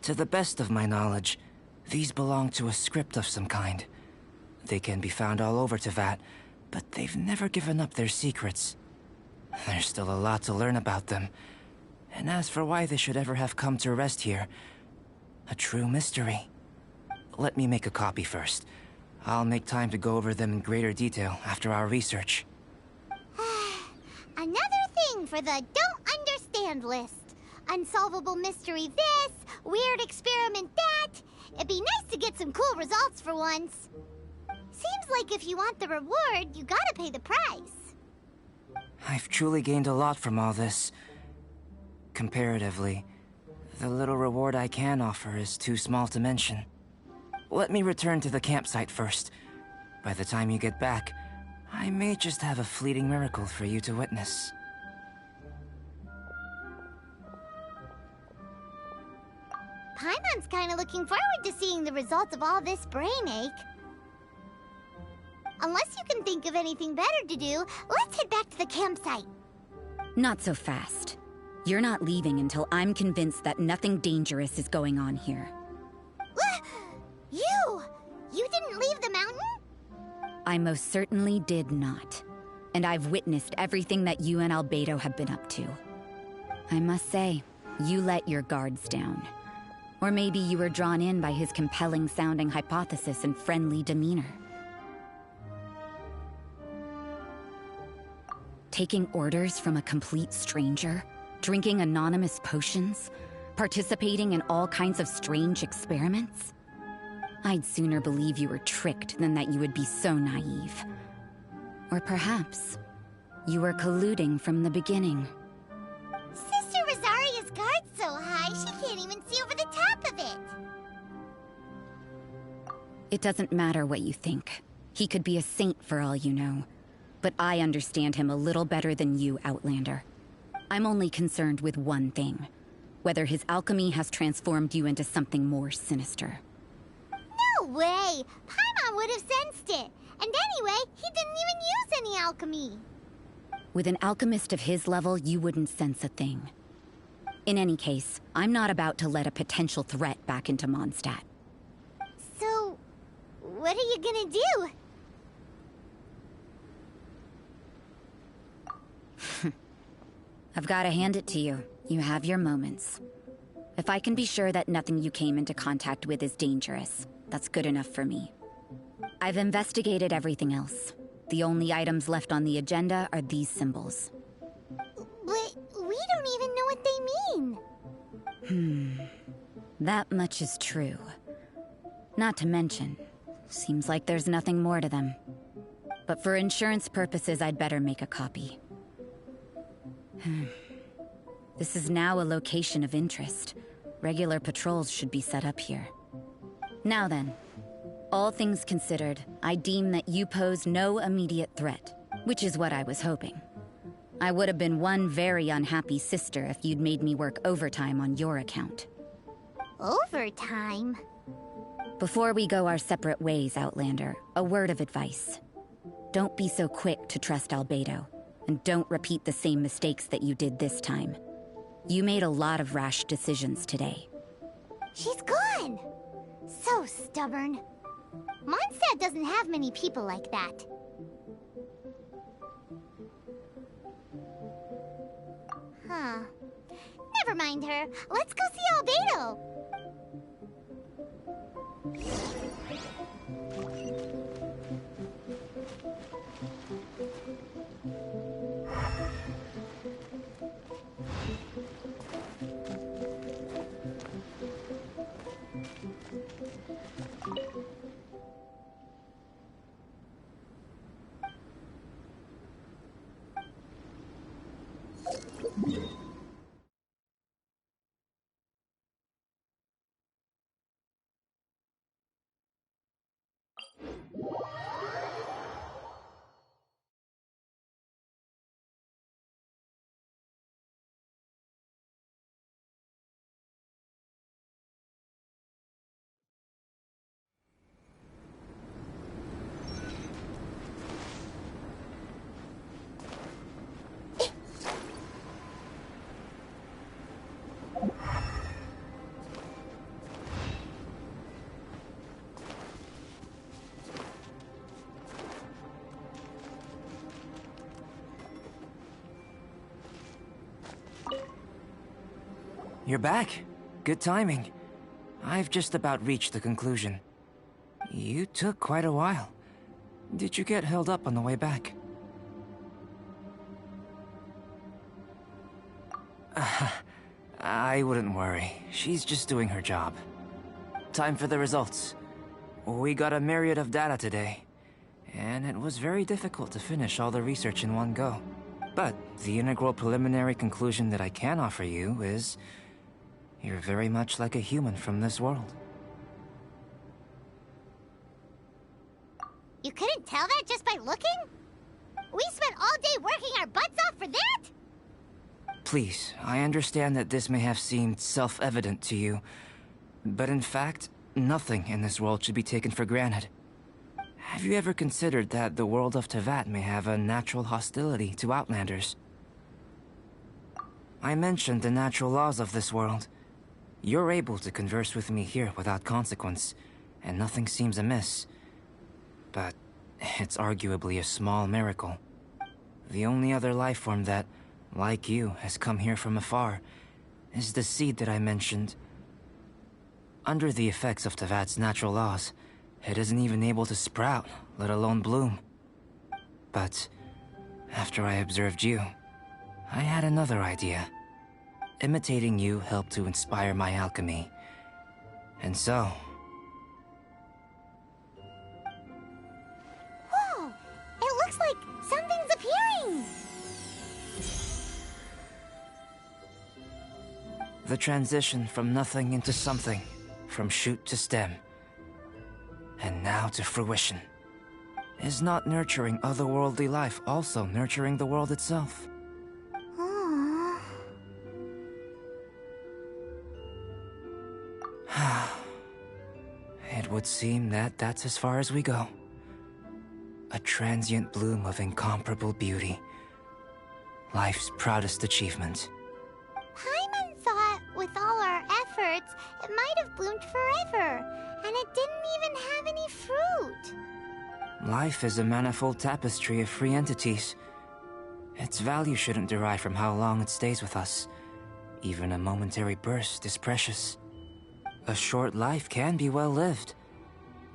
To the best of my knowledge, these belong to a script of some kind. They can be found all over Teyvat, but they've never given up their secrets. There's still a lot to learn about them. And as for why they should ever have come to rest here, a true mystery. Let me make a copy first. I'll make time to go over them in greater detail after our research. Another thing for the don't understand list. Unsolvable mystery this, weird experiment that. It'd be nice to get some cool results for once. Seems like if you want the reward, you gotta pay the price. I've truly gained a lot from all this. Comparatively, the little reward I can offer is too small to mention. Let me return to the campsite first. By the time you get back, I may just have a fleeting miracle for you to witness. Paimon's kinda looking forward to seeing the results of all this brain ache. Unless you can think of anything better to do, let's head back to the campsite. Not so fast. You're not leaving until I'm convinced that nothing dangerous is going on here. You didn't leave the mountain? I most certainly did not. And I've witnessed everything that you and Albedo have been up to. I must say, you let your guards down. Or maybe you were drawn in by his compelling-sounding hypothesis and friendly demeanor. Taking orders from a complete stranger, drinking anonymous potions, participating in all kinds of strange experiments? I'd sooner believe you were tricked than that you would be so naive. Or perhaps, you were colluding from the beginning. Sister Rosaria's guard's so high, she can't even see over the top of it. It doesn't matter what you think. He could be a saint for all you know. But I understand him a little better than you, Outlander. I'm only concerned with one thing. Whether his alchemy has transformed you into something more sinister. No way! Paimon would have sensed it. And anyway, he didn't even use any alchemy. With an alchemist of his level, you wouldn't sense a thing. In any case, I'm not about to let a potential threat back into Mondstadt. So, what are you gonna do? I've got to hand it to you. You have your moments. If I can be sure that nothing you came into contact with is dangerous, that's good enough for me. I've investigated everything else. The only items left on the agenda are these symbols. But we don't even know what they mean. That much is true. Not to mention, seems like there's nothing more to them. But for insurance purposes, I'd better make a copy. This is now a location of interest. Regular patrols should be set up here. Now then, all things considered, I deem that you pose no immediate threat, which is what I was hoping. I would have been one very unhappy sister if you'd made me work overtime on your account. Overtime? Before we go our separate ways, Outlander, a word of advice. Don't be so quick to trust Albedo, and don't repeat the same mistakes that you did this time. You made a lot of rash decisions today. She's gone! So stubborn. Mondstadt doesn't have many people like that. Huh. Never mind her. Let's go see Albedo. You're back. Good timing. I've just about reached the conclusion. You took quite a while. Did you get held up on the way back? I wouldn't worry. She's just doing her job. Time for the results. We got a myriad of data today, and it was very difficult to finish all the research in one go. But the integral preliminary conclusion that I can offer you is you're very much like a human from this world. You couldn't tell that just by looking? We spent all day working our butts off for that? Please, I understand that this may have seemed self-evident to you, but in fact, nothing in this world should be taken for granted. Have you ever considered that the world of Teyvat may have a natural hostility to Outlanders? I mentioned the natural laws of this world. You're able to converse with me here without consequence, and nothing seems amiss. But it's arguably a small miracle. The only other life form that, like you, has come here from afar is the seed that I mentioned. Under the effects of Teyvat's natural laws, it isn't even able to sprout, let alone bloom. But after I observed you, I had another idea. Imitating you helped to inspire my alchemy. And so... Whoa! It looks like something's appearing! The transition from nothing into something, from shoot to stem, and now to fruition. Is not nurturing otherworldly life also nurturing the world itself? Aww. It would seem that that's as far as we go. A transient bloom of incomparable beauty. Life's proudest achievement. Paimon thought, with all our efforts, it might have bloomed forever, and it didn't even have any fruit. Life is a manifold tapestry of free entities. Its value shouldn't derive from how long it stays with us. Even a momentary burst is precious. A short life can be well lived.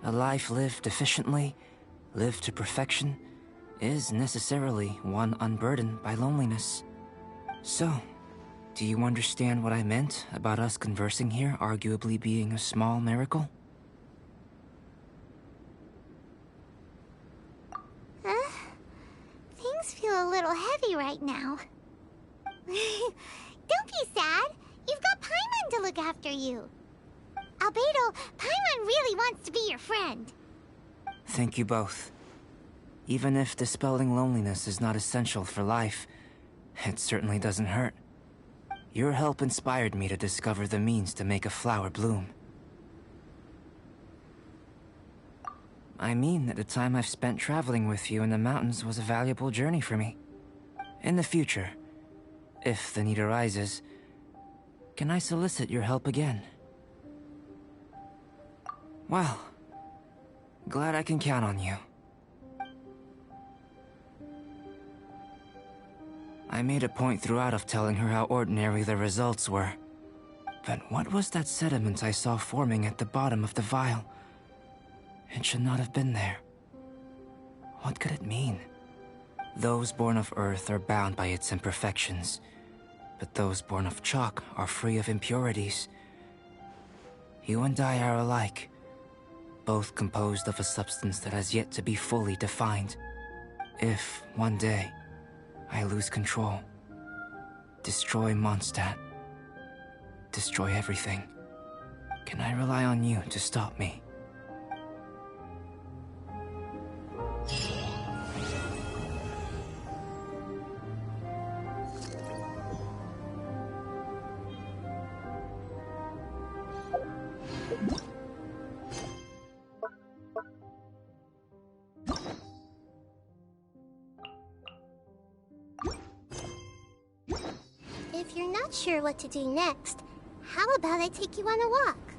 A life lived efficiently, lived to perfection, is necessarily one unburdened by loneliness. So, do you understand what I meant about us conversing here arguably being a small miracle? Things feel a little heavy right now. Don't be sad. You've got Paimon to look after you. Albedo, Paimon really wants to be your friend. Thank you both. Even if dispelling loneliness is not essential for life, it certainly doesn't hurt. Your help inspired me to discover the means to make a flower bloom. I mean that the time I've spent traveling with you in the mountains was a valuable journey for me. In the future, if the need arises, Can I solicit your help again? Well, glad I can count on you. I made a point throughout of telling her how ordinary the results were. But what was that sediment I saw forming at the bottom of the vial? It should not have been there. What could it mean? Those born of Earth are bound by its imperfections, but those born of chalk are free of impurities. You and I are alike, both composed of a substance that has yet to be fully defined. If, one day, I lose control, destroy Mondstadt, destroy everything, can I rely on you to stop me? If you're not sure what to do next, how about I take you on a walk?